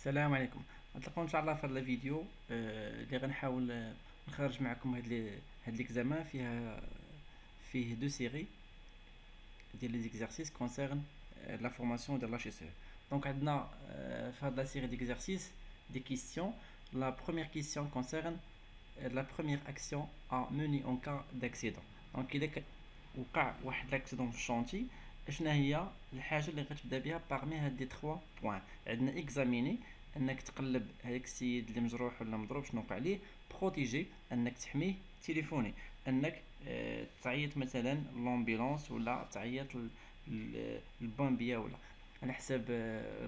السلام عليكم. نتلاقاو ان شاء الله في هذا الفيديو اللي غنحاول نخرج معكم هاد ليكزامان فيه دو سيري ديال لي زيكزارسيس كونسيرن لا فورماسيون ديال لاش اس او. دونك عندنا في هاد لا سيري ديكزارسيس دي كيستيون. لا بروميير كيستيون كونسيرن لا بروميير اكسيون ا موني اون كا داكسيدون. دونك اذا وقع واحد لاكسيدون في الشونتي، اشنا هي الحاجه اللي غتبدا بها باغمي هاد دي 3 بوين؟ عندنا اكزاميني، انك تقلب هذاك السيد اللي مجروح ولا مضروب شنو وقع ليه. بروتيجي، انك تحميه. تليفوني، انك تعيط مثلا لومبيلونس ولا تعيط للبامبيه ولا على حساب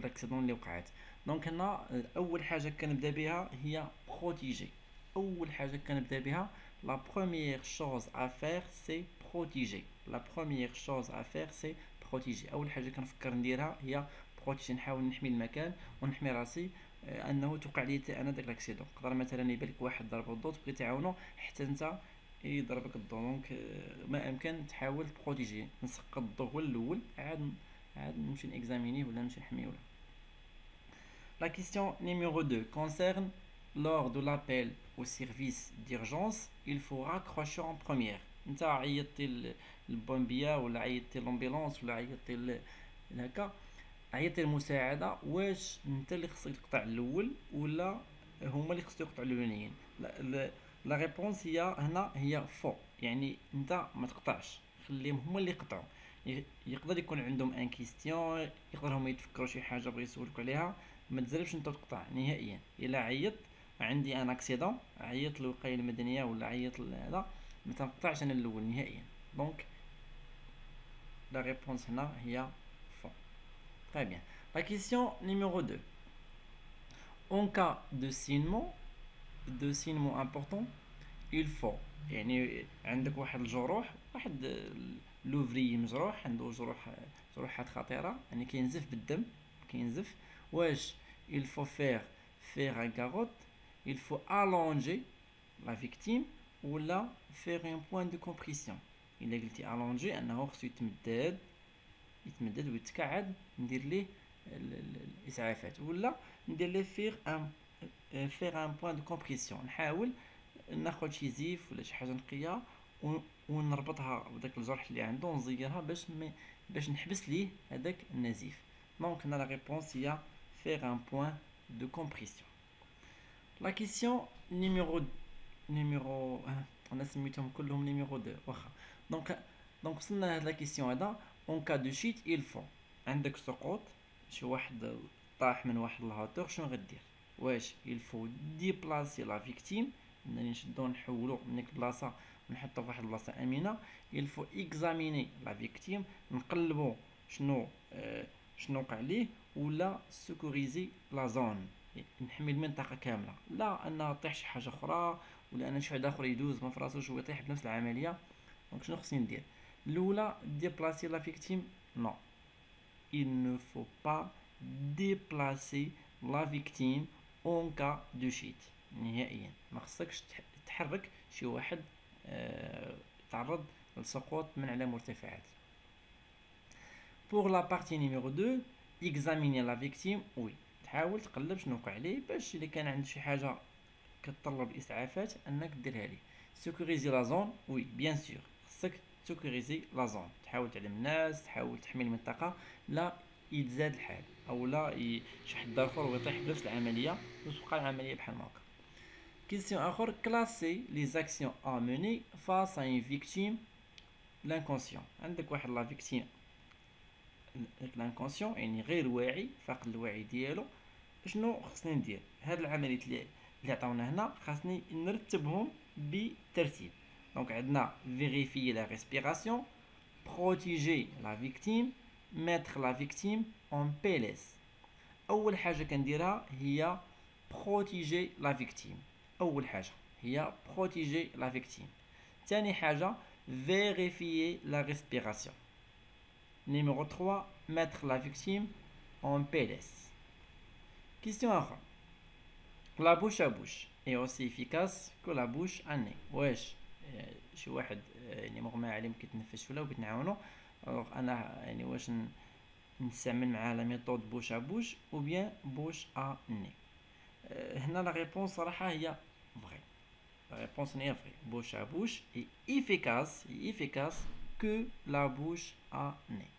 لاكسيدون اللي وقعت. دونك هنا اول حاجه كنبدا بها هي بروتيجي. اول حاجه كنبدا بها la première chose à faire c'est protéger. La première chose à faire c'est protéger. اول حاجه كنفكر نديرها هي بروتيجي، نحاول نحمي المكان ونحمي راسي انه توقع لي حتى انا داك لاكسيدون. يقدر مثلا يبان لك واحد ضرب الضو تبغي تعاونو حتى انت يضربك الضو. دونك ما امكن تحاول تبروتيجي. نسقط الضو هو الاول، عاد نمشي نيكزامينيه ولا نمشي نحميه ولا. La question numéro 2 concerne lors de l'appel au service d'urgence, il faut raccrocher en première. انت عيطتي للبومبيه ولا عيطتي للامبيلونس ولا عيطتي هكا، عيطتي المساعده، واش انت اللي خصك تقطع الاول ولا هما اللي خصو يقطعوا الاولانيين؟ لا ريبونس هي هنا هي فو، يعني انت ما تقطعش، خليهم هما اللي يقطعوا. يقدر يكون عندهم ان كيستيون، يقدر هما يتفكروا شي حاجه بغا يسولك عليها. ما تزربش انت تقطع نهائيا. الا عيط عندي ان اكسيدون، عيط للوقايه المدنيه ولا عيط هذا، ما تنقطعش انا الاول نهائيا. دونك لا ريبونس هنا هي فو. Très bien. La question numéro 2. En cas de signement important, il faut يعني عندك واحد الجروح، واحد لوفري مجروح، عنده جروحات خطيرة، يعني كينزف بالدم، كينزف. واش il faut faire un garrotte, il faut allonger la victime ولا faire un point de compression. إلا قلتي allonger أنه خصو يتمدد ويتكعد، ندير ليه الاسعافات، ولا ندير ليه فيغ ان بوين دو كومبريسيون، نحاول ناخذ شي زيف ولا شي حاجه نقيه ونربطها بداك الجرح اللي عنده ونزيرها باش نحبس ليه هذاك النزيف. دونك هنا لا ريبونس هي فيغ ان بوين دو كومبريسيون. لا كيسيون نيميرو انا سميتهم كلهم نيميرو 2 واخا. دونك وصلنا لهاد لا كيسيون هذا. اون كا دو شيت il faut، عندك سقوط، شي واحد طاح من واحد الهاتور، شنو غدير؟ واش il faut déplacer la victime، انني نشدو نحولو من ديك البلاصه ونحطو فواحد البلاصه امنه. il faut examiner la victime، نقلبو شنو وقع ليه، ولا سيكوريزي لا زون، نحمي المنطقه كامله، لا انها طيح شي حاجه اخرى ولا ان شي واحد اخر يدوز ما فراسوش ويطيح بنفس العمليه. دونك شنو خصني ندير؟ الاولى déplacer la victime. non، il ne faut pas déplacer la victime en cas de chute. نهائيا ما خصكش تحرك شي واحد تعرض للسقوط من على مرتفعات. pour la partie numéro 2 examiner la victime. oui، تحاول تقلب شنو وقع ليه، باش الا كان عنده شي حاجه كتطلب الاسعافات انك ديرها ليه. sécuriser la zone. oui bien sûr، خصك سيكوريزي لا زون، تحاول تعلم الناس، تحاول تحمي المنطقه، لا يتزاد الحال او لا شي حد اخر ويطيح بنفس العمليه وتبقى العمليه بحال ما هكا. كيسيون اخر، كلاسي لي زاكسيون ا موني فاس ا اون فيكتيم لانكونسيون. عندك واحد لا فيكتيم لانكونسيون، يعني غير واعي، فاقد الوعي ديالو. شنو خصني ندير؟ هاد العمليات اللي عطاونا هنا خاصني نرتبهم بترتيب. Donc عندنا vérifier la respiration, protéger la victime, mettre la victime en PLS. أول حاجة كنديرها هي protéger la victime. أول حاجة هي protéger la victime. ثاني حاجة vérifier la respiration. Numéro 3 mettre la victime en PLS. Question أخرى، la bouche à bouche est aussi efficace que la bouche à nez. واش شي واحد يعني مغمى عليه ما كيتنفسش ولا بغيت نعاونو، انا يعني واش نستعمل معها لا ميثود بوش ا بوش او بيان بوش ا ني. هنا لا ريبونس صراحه هي فري. La réponse est vraie. Bouche à bouche est efficace que la bouche à nez.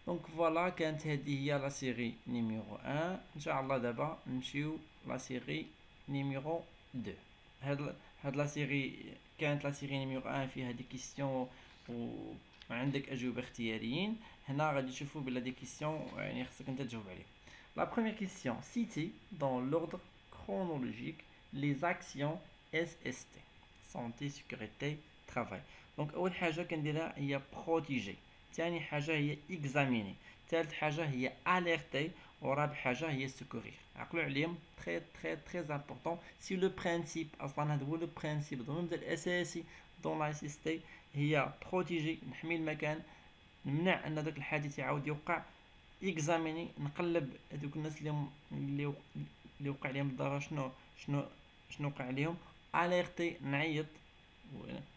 Donc voilà, كانت هذه هي la série numéro 1. إن شاء الله دابا نمشيو la série numéro 2. هاد la série كانت la série numéro 1 فيها دي كيستيون وعندك أجوبة اختياريين. هنا غادي تشوفوا بلا دي كيستيون يعني خصك انت تجاوب عليهم. La première question, citez dans l'ordre chronologique les actions SST santé sécurité travail. دونك اول حاجه كنديرها هي بروتيجي، ثاني حاجه هي اكزاميني، ثالث حاجه هي اليرتي، ورابع حاجه هي سكورير. عقلوا عليهم تري تري تري امبورطون. سي لو برينسيپ اصلا هذا هو لو برينسيپ المبدا الاساسي دون لا سيستي هي بروتيجي، نحمي المكان، نمنع ان داك الحادث يعاود يوقع. اكزاميني، نقلب هذوك الناس اللي وقع عليهم الضرر شنو وقع عليهم. اليرتي،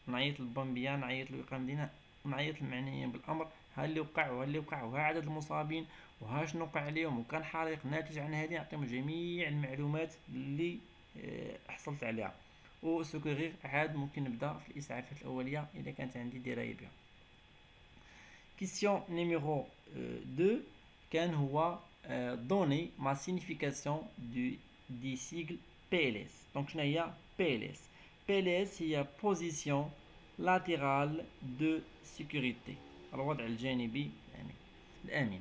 نعيط للبامبيا، نعيط للوقام دينا، نعيط للمعنيين بالامر، ها اللي وقع وها اللي وقع وها عدد المصابين وها شنو وقع عليهم وكان حريق ناتج عن هذه، نعطيهم جميع المعلومات اللي حصلت عليها. وسكورير عاد ممكن نبدا في الاسعافات الاوليه اذا كانت عندي درايه بها. كيسيون نيميرو 2 كان هو دوني ما سينيفيكاسيون دي سيغل PLS. Donc شنو هي PLS؟ PLS هي position latérale de sécurité، الوضع الجانبي الآمن.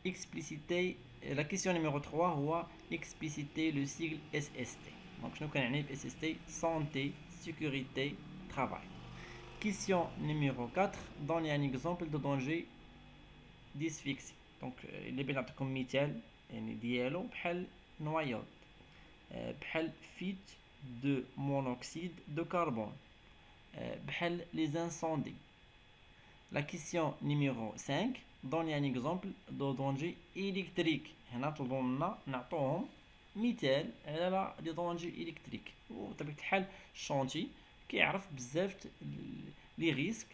Expliciter la question numéro 3 هو expliciter le sigle SST. Donc شنو كنعني ب SST؟ santé sécurité travail. Question numéro 4 donner un exemple de danger d'asphyxie. Donc اللي بنعطيكم مثال يعني ديالو بحال نوايض، بحال fuite de monoxyde de carbone، بحال les incendies. La question numéro 5 donne un exemple de danger électrique. هنا طلبوا منا نعطوهم مثال على دي danger électrique. وبطبيعة الحال الشونتي كيعرف بزاف لي ريسك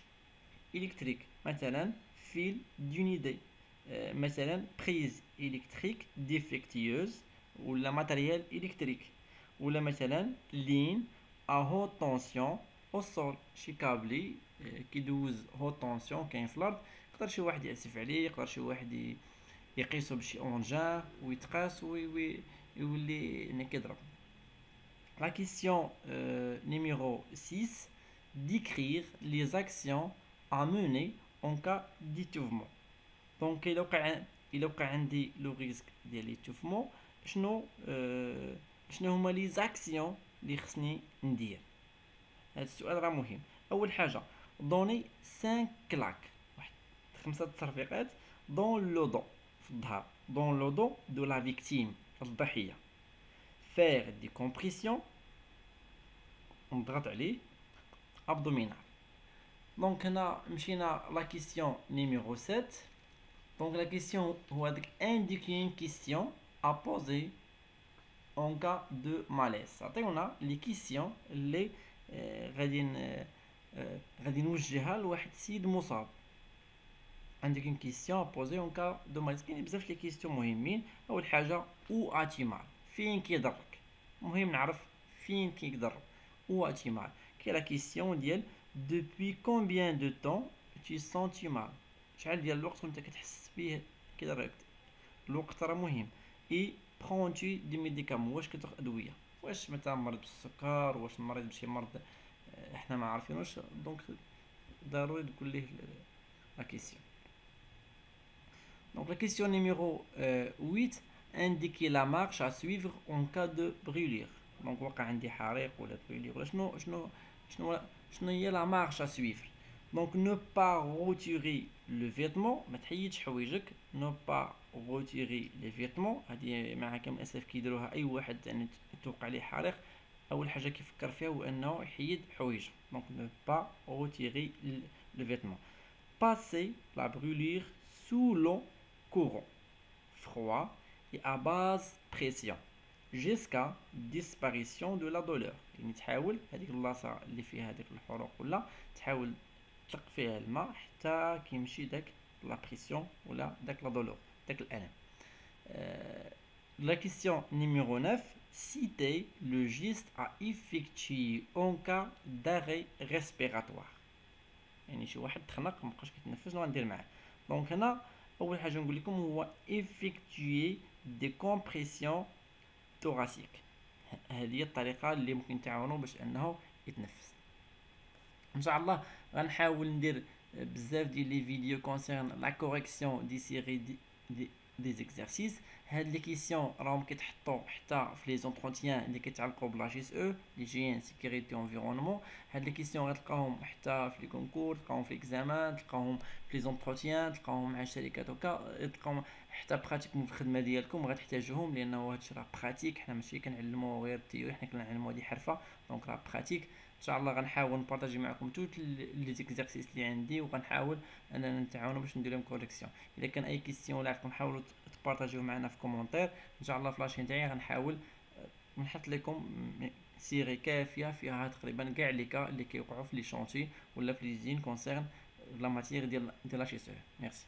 électrique، مثلا fil d'unité، مثلا prise électrique défectueuse ولا matériel électrique، ولا مثلا ligne à haute tension au sol، شي كابلي كيدوز haute tension كاين في الارض، يقدر شي واحد يعزف عليه، يقدر شي واحد يقيسو بشي اونجان ويتقاس ويولي كيضرب. La question numéro 6 décrire les actions à mener en cas d'étouffement. Donc إلا وقع عندي لو ريسك ديال ليتوفمون شنو هما لي زاكسيون اللي خصني ندير. هذا السؤال راه مهم. اول حاجه دوني 5 كلاك، واحد 5 تصرفيقات دون لو دو في الظهر، دون لو دو دو لا فيكتيم الضحيه، فير دي كومبريسيون نضغط عليه ابدومينال. دونك هنا مشينا لا كيسيون نيميرو 7. Donc la question هو هذاك indiquer une question à poser en cas de malaise. عطيونا لي كيسيون اللي غادي نوجهها لواحد السيد مصاب. عندك اون كيسيون à poser en cas de malaise. كاين بزاف لي كيسيون مهمين. اول حاجه او اتي مال، فين كيضرك، مهم نعرف فين كيضرك. او اتي مال. كاين لا كيسيون ديال depuis combien de temps tu sens mal، شحال ديال الوقت وانت كتحس بيه كيضرك. الوقت راه مهم. اي برونتي دي ميديكامون، واش كتاخذ ادويه، واش مثلا مريض بالسكر، واش مريض بشي مرض احنا ما عارفينوش. دونك ضروري تقول ليه لا كيسيون. دونك لا كيسيون نيميرو 8 indiquer la marche à suivre en cas de brûlure. دونك وقع عندي حريق ولا بريلير ولا شنو هي لا مارش à suivre. Donc ne pas retirer le vêtement، ما تحيدش حوايجك. ne pas retirer les vêtements هذه مع كامل الاسف كيديروها اي واحد يعني توقع عليه حريق، اول حاجه كيفكر فيها هو انه يحيد حوايجه. donc ne pas retirer le vêtement. passer la brûlure sous l'eau courant froid et à basse pression jusqu'à disparition de la douleur. يعني تحاول هذيك البلاصه اللي فيها هذيك الحروق ولا تحاول تطلق فيها الماء حتى كيمشي داك لا بريسيون ولا داك لا دولور داك الالم. La question numéro 9. Citez le geste à effectuer en cas d'arrêt respiratoire. يعني شي واحد تخنق مابقاش كيتنفس شنو غندير معاه؟ دونك هنا اول حاجه نقول لكم هو effectuer des compressions thoraciques. هذه هي الطريقه اللي ممكن تعاونوا باش انه يتنفس. ان شاء الله غنحاول ندير بزاف ديال لي فيديو كونسيرن لا كوريكسيون دي سيري دي زيكزارسيس. هاد لي كيسيون راهم كيتحطوا حتى في لي زونتروتيان اللي كيتعلقوا بلا جي اس او ليجيين سيكوريتي انفيرونمون. هاد لي كيسيون غتلقاهم حتى في لي كونكور، تلقاهم في ليكزامان، تلقاهم في لي زونتروتيان، تلقاهم مع الشركات هكا، تلقاهم حتى براتيكمون في الخدمه ديالكم غتحتاجوهم لانه هادشي راه براتيك. حنا ماشي كنعلموا غير التيوري، حنا كنعلموا هادي حرفه دونك راه براتيك. ان شاء الله غنحاول نبارطاجي معكم توت لي زيكزارسيس اللي عندي وغنحاول اننا نتعاونوا باش ندير لهم كوريكسيون. اذا كان اي كيسيون ولا عندكم حاولوا تبارطاجيو معنا في كومونتير. ان شاء الله في لاشين تاعي غنحاول نحط لكم سيري كافيه فيها تقريبا كاع لي كا اللي كيوقعوا في لي شونتي ولا في لي زين كونسيرن لا ماتيير ديال لا شي سو. ميرسي.